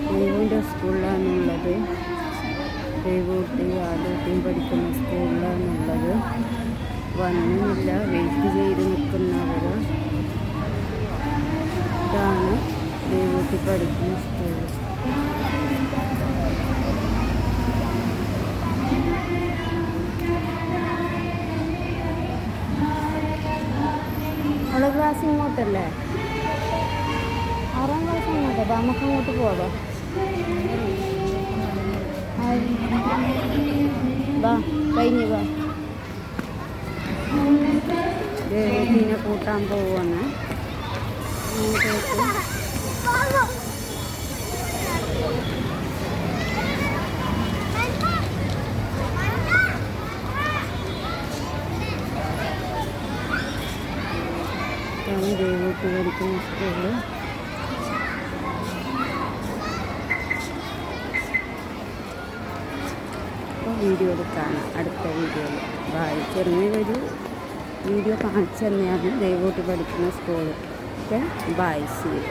ദേവുവിൻ്റെ സ്കൂളിലാണുള്ളത്. ദേവൂട്ടി ആദൂട്ടിയും പഠിക്കുന്ന സ്കൂളിലാണുള്ളത്. വന്നില്ല, വെയിറ്റ് ചെയ്ത് നിൽക്കുന്നവർ. ഇതാണ് ദേവൂട്ടി പഠിക്കുന്ന സ്കൂൾ. അവളെ ക്ലാസ് ഇങ്ങോട്ടല്ലേ? 6ാം ക്ലാസ് അങ്ങോട്ടോ? അപ്പം നമുക്ക് അങ്ങോട്ട് പോകാം. വാ, കഴിഞ്ഞു വാ. ദേവൂട്ടിനെ കൂട്ടാൻ പോവാണ്. ദേവൂട്ടി പഠിക്കുന്ന സ്കൂള്. അപ്പോൾ വീഡിയോ എടുക്കാണ് അടുത്ത വീഡിയോയിൽ. ബായ്. ചെറിയൊരു വീഡിയോ കാണിച്ചു തന്നെയാണ് ദേവൂട്ടി പഠിക്കുന്ന school. Okay, bye. See U.